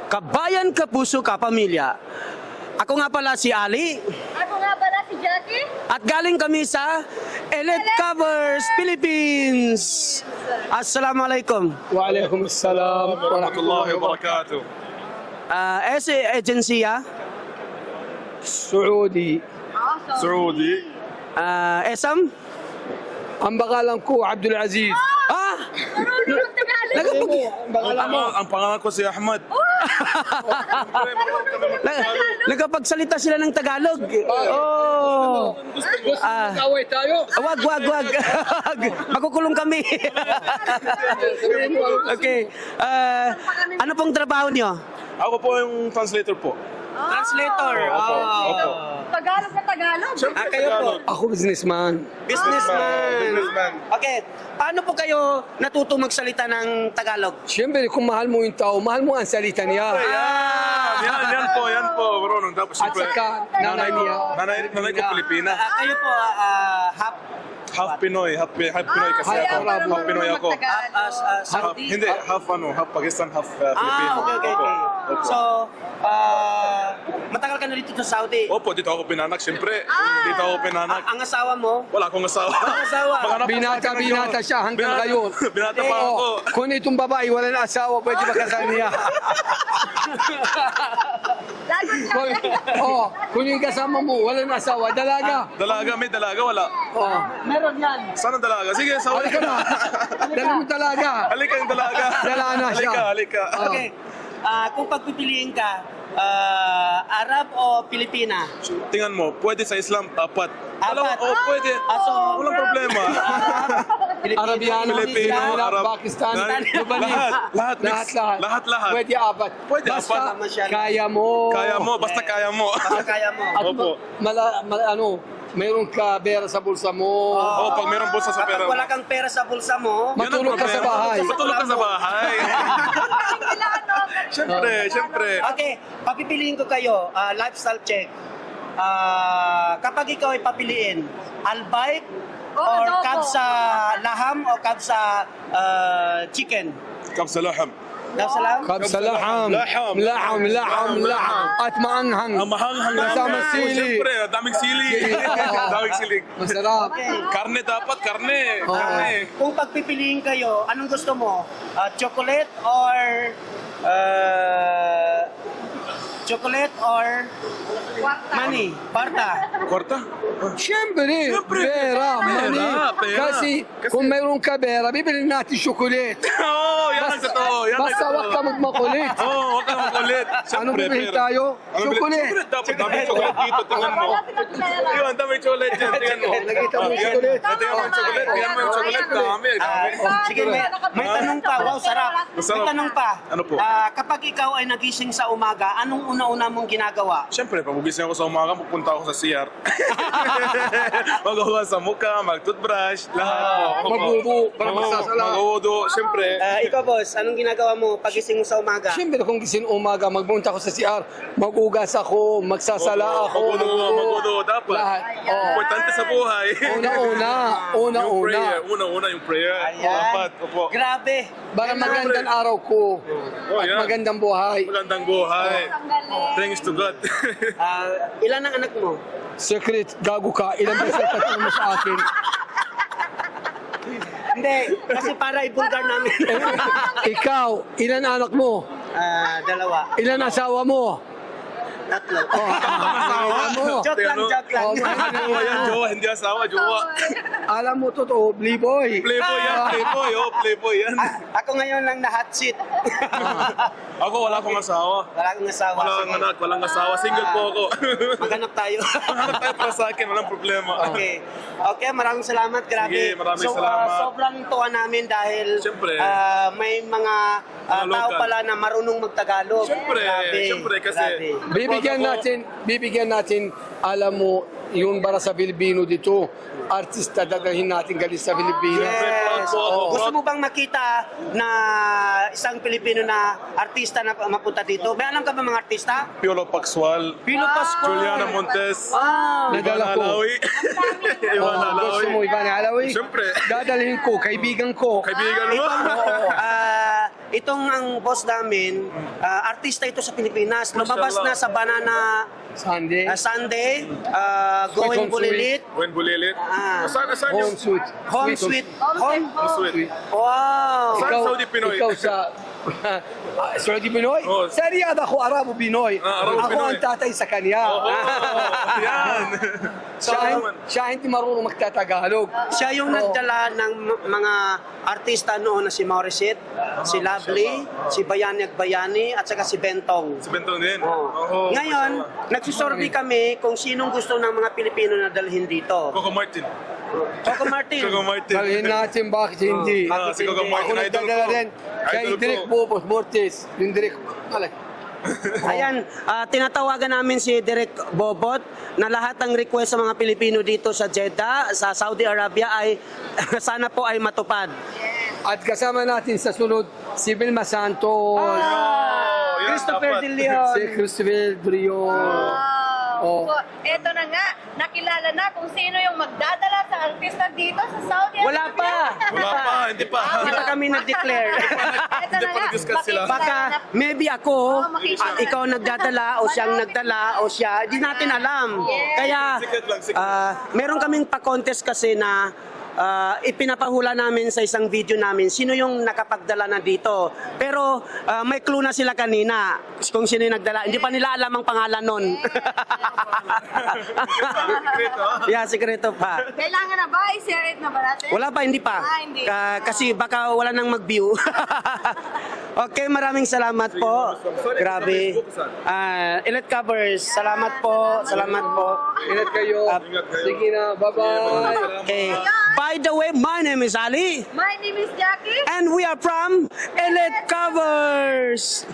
Kabayan, kapuso, kapamilya. Ako nga pala si Ali Ako nga pala si Jackie. at galing kami sa Elite Covers Philippines. Assalamualaikum. وعليكم السلام ورحمة الله وبركاته. Ese agensiya, السعودي. سعودي. Esam. Ang pangalan ko, Abdul Aziz. Ah! Marunong Tagalog. Nagapag... Ang pangalan ko si Ahmad. Nagapagsalita sila ng Tagalog. Oh. Away tayo. Wag. Makukulong kami. Okay. Ano pong trabaho niyo? Ako po yung translator po. Translator. Opo. Tagalog na Tagalog. Kayo po. Ako businessman. Businessman. Okay. Paano po kayo natuto magsalita ng Tagalog? Siyempre, kung mahal mo yung tao, mahal mo ang salita niya. Yan po, Ronong. Tapos At siyempre, saka, nanay niya. nanay ko Pilipina. Kayo po, Half Pinoy, half Pinoy kasi ako. Half Pinoy ako. Saudi? Hindi, half Pakistan, half Filipino. Okay. Opo. So, matagal ka na dito sa Saudi. Opo, dito ako pinanak. Siyempre, dito ako pinanak. Ang asawa mo? Wala akong asawa. asawa? Binata siya hanggang ngayon. Binata pa ako. Oh, kung itong babae, wala na asawa, pwede makasal niya. Kung yung kasama mo, wala na asawa, dalaga. Dalaga, may dalaga, wala. Oh, Meron yan. Saan ang dalaga? Sige, sawi halika na. Dala mo dalaga. Halika yung dalaga. Dala na siya. Halika. Okay. Kung pagpipiliin ka, Arab o Pilipina? Tingnan mo, pwede sa Islam, apat. Apat? Pwede. So, Walang problema. Arabiano, Filipino, Iraq, Arab, Pakistan, Lebanese. Lahat. Pwede apat. Pwede Basta apat. kaya mo. Kaya mo, basta kaya mo. Basta kaya mo. At Opo. mayroon ka pera sa bulsa mo. Pag mayroong bulsa sa pera Kapag mo. wala kang pera sa bulsa mo, Yun ang Matulog ka sa problema. bahay. Matulog ka sa bahay. Siyempre. okay, papipiliin ko kayo, lifestyle check. Kapag ikaw ay papiliin, albike or adobo. kabsa laham o kabsa chicken? Kabsa laham. Kabsa laham? Kabsa laham. At maanghang. Ang mahanghang Kasama namin. sili. Siyempre, daming sili. Daming sili. Masarap. Karne dapat, karne. Oo. Karne. Kung pagpipiliin kayo, anong gusto mo? Chocolate or money? Parta? Kwarta? Siyempre, pera, money. pera. Kasi kung mayroon ka pera, bibili natin chocolate. Oo, yan ang totoo. Basta wag ka magmakulit. Oo, huwag ka makulit. Ano bibili tayo? Chocolate. Dapat daming chocolate dito. Tingnan mo. Yun, daming chocolate dyan. Tingnan mo. Nakita mo yung Yan. chocolate? Tingnan mo yung chocolate. Tingnan mo yung chocolate. Dami. Sige, may tanong pa. Wow, sarap. May Masarap. tanong pa. Ano po? Kapag ikaw ay nagising sa umaga, anong una-una mong ginagawa? Siyempre, pag magising ako sa umaga, pupunta ako sa CR. Magawa sa mukha, mag-toothbrush, lahat. Magbubo, para magsasala. Mag-udo. Siyempre. Ikaw, boss, anong ginagawa mo pagising mo sa umaga? Siyempre, kung gising umaga, magpunta ako sa CR, magugas ako, magsasala ako. Mag-udo, dapat. Lahat. Importante sa buhay. Una-una. Una-una yung prayer. Dapat. Opo. Grabe. Para magandang araw ko. At yan. magandang buhay. Magandang buhay. Thanks to God. Ilan ang anak mo? Secret, gago ka. Ilang beses ka mo sa akin. Hindi, kasi para ibulgar namin. Ikaw, ilan anak mo? Dalawa. Ilan asawa mo? Tatlo. Asawa mo. Joke lang. Jowa yan, jowa. Hindi asawa, jowa. Alam mo totoo, playboy. Playboy yan, playboy. Oh, playboy yan. Ako ngayon lang na hot seat. Ako, wala akong asawa. Wala akong asawa. Wala akong anak, walang asawa. Single po ako. Maghanap tayo. Hanap tayo para sa akin, walang problema. Okay. Okay, maraming salamat. Grabe. Sige, maraming salamat. Sobrang tuwa namin dahil Siyempre. may mga tao local. pala na marunong magtagalog. Siyempre, kasi Bibigyan natin, alam mo, yung para sa Pilipino dito, artista dadalhin natin galing sa Pilipinas. Yes. Oo. Gusto mo bang makita na isang Pilipino na artista na mapunta dito? May alam ka ba mga artista? Piolo Paxual, Pino Pascual. Juliana Montes, Nadala Ivana ko. Alawi. Ivana Gusto mo, Alawi. Ivan Alawi? Siyempre. Dadalhin ko, kaibigan ko. Kaibigan mo. itong ang boss namin, artista ito sa Pilipinas. Lumabas na sa Banana Sunday. Sunday, Home Going Bulilit. When Bulilit. Ah. Saan Home yung... sweet. Home Sweet. Home. Sweet. Wow. Saan Saudi Pinoy? Ikaw sa... Saudi Pinoy? Oh. Sa Riyadh ako, Arabo Pinoy. Arabo ako Pinoy. ang tatay sa kanya. Oh, yan. Siya hindi marunong magtatagalog. Siya yung nagdala ng mga artista noon na si Morissette, si Lovely, si Bayani Agbayani, at saka si Bentong. Si Bentong din. Oh. Ngayon, nagsisorby kami kung sinong gusto ng mga Pilipino na dalhin dito. Coco Martin. Coco Martin. Coco Martin. Dalhin natin bakit hindi. Bakit Si Coco hindi? Ako Martin, idol nagdadala ko. rin. Siya Idol yung Direk ko. Bobos Mortis. Yung Direk... Ayan, tinatawagan namin si Direk Bobot na lahat ng request sa mga Pilipino dito sa Jeddah, sa Saudi Arabia ay sana po ay matupad. At kasama natin sa sunod, si Vilma Santos. Yan, Christopher dapat. De Leon. Si Christopher Brio. Oh. So, eto na nga, nakilala na kung sino yung magdadala sa artista dito sa Saudi Arabia. Wala pa. Wala pa, hindi pa. Hindi pa kami nag-declare. Eto Hindi na pa nga, nag-discuss sila. Baka maybe ako, makikita. ikaw nagdadala o siyang nagdala o siya, di natin alam. Kaya Secret lang, secret. meron kaming pa-contest kasi na ipinapahula namin sa isang video namin sino yung nakapagdala na dito. Pero may clue na sila kanina kung sino yung nagdala. Hindi pa nila alam ang pangalan nun. Secreto, ah. Yeah, sikreto pa. Kailangan na ba? I-share it na ba natin? Wala pa, hindi pa. Hindi. Kasi baka wala nang mag-view. Okay, maraming salamat po. Grabe. Elite Covers, salamat po. Salamat po. Ingat kayo. Ingat kayo. Sige na. Bye-bye. Okay. By the way, my name is Ali. My name is Jackie. And we are from Elite Covers.